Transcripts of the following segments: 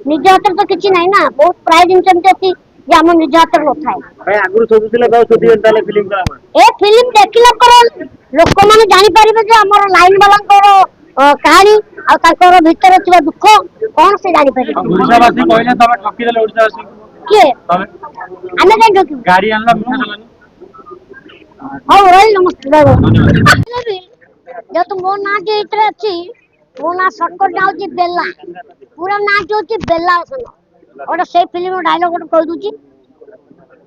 निज हाथ तो किसी ना बहुत प्राय जिन अच्छी आम निज हाथ नए ए फिल्म देखला पर लोक मैंने जापर लाइन वाला कहानी भितर दुख कौन से जापर किए आम कहीं ठकिबू हाँ रही नमस्ते जो मो ना जो ये अच्छी मो ना सर्टकट जाऊँगी बेला पूरा ना जो बेला सुन गोटे से फिल्म डायलॉग गोटे कह दूची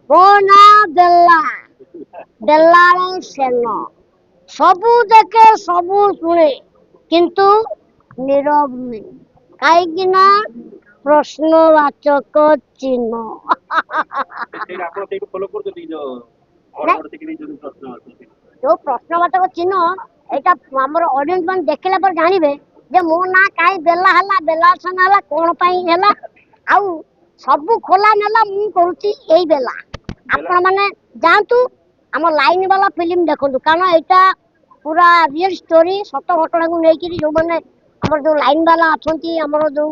मो ना बेला बेला सेन सबू देखे सबू शुणे किंतु नीरव नुहे कहीं प्रश्नवाचक चिन्ह जो प्रश्नवाचक चिन्ह यहाँ आम ऑडियंस मान देखला पर जानवे जे मो ना कहीं बेला है बेला सन है कौन है आउ सबू खोला नेला मु करुच्ची यही बेला आपण मैंने जातु आम लाइन वाला फिल्म देखु कारण यहाँ पूरा रियल स्टोरी सत घटना को लेकिन जो मैंने आम जो लाइन वाला अच्छा आमर जो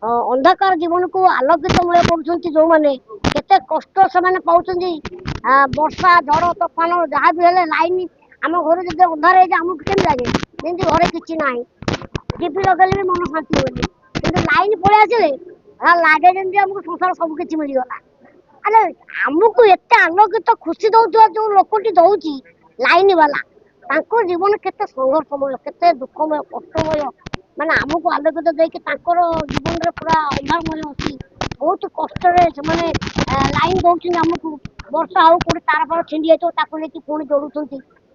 अंधकार जीवन को आलोकितमय कर जो मैंने केते कष्ट से पाँच वर्षा झड़ तोफान जहाँ भी है लाइन आम घर जो अंधार है आमको केमी लगे जमी घरे किसी ना टीवी लगेले भी मन शांति होनी कि लाइन पलि आसे लगे जमी आमको संसार सब किसी मिलगला अरे आमको एत आलोकित खुशी दौर जो लोकटी दौर लाइन वाला जीवन केते संघर्षमय केते दुखमय कष्टमय माने आमको आलोकित देके जीवन में पूरा अंधारमय अच्छी बहुत कष्ट लाइन दौर आमको वर्षा हो कोई तार फार छिंडी जाता लेकिन पुणी जोड़ुं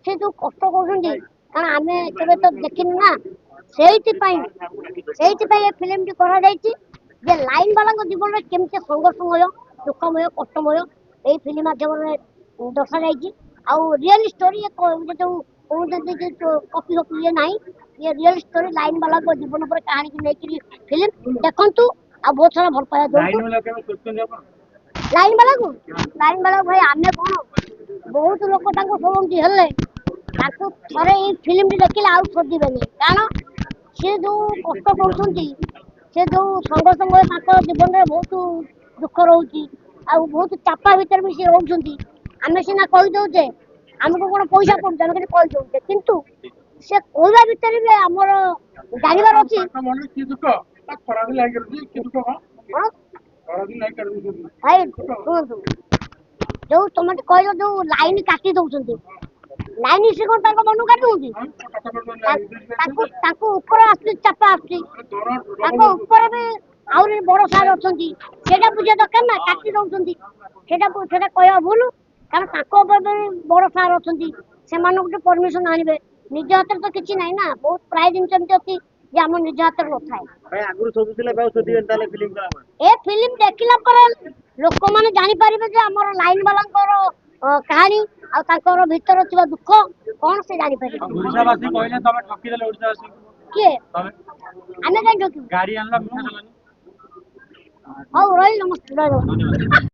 से जो कष्ट कर कारण आम के तो देखनी ना से फिल्म टी करा लाइन वाला जीवन में केमती संघर्षमय दुखमय कष्टमय यही फिल्म माध्यम दर्शा रियल स्टोरी जो कपी कपी ये ना ये रियल स्टोरी लाइन वाला जीवन पर कहानी की लेकिन फिल्म देखु आ बहुत सारा भल पाया लाइन वाला भाई आमे कौन बहुत लोक शोभती हेले थे ये फिल्म टी देखिले आउ खोजबेनि कारण सी जो कष्ट कर जो संघर्षमय जीवन में बहुत दुख रोचे आ बहुत चापा भितर भी सी रोचे आम सीना कहीदे आमको कौन पैसा पड़े आम कहीदे किंतु से कहवा भितर भी आमर जानवर अच्छी भाई शुणु जो तुम कह जो लाइन काटी दौरान लाइन से कौन मन काटुँगी ऊपर आस चापा आसपर भी आहरी बड़ सार अच्छा बुझा दरकार ना काटी दौरान कह भूल कारण बड़ सार अच्छा परमिशन आने निज हाथ तो किसी ना बहुत प्राय जिन अच्छी आम निज हाथ नए ए फिल्म देखला पर लोक मैंने जापर आमर लाइन वाला कहानी भितर दुख कौन से जापर किए आम कहीं ठकिबू हाँ रही नमस्ते।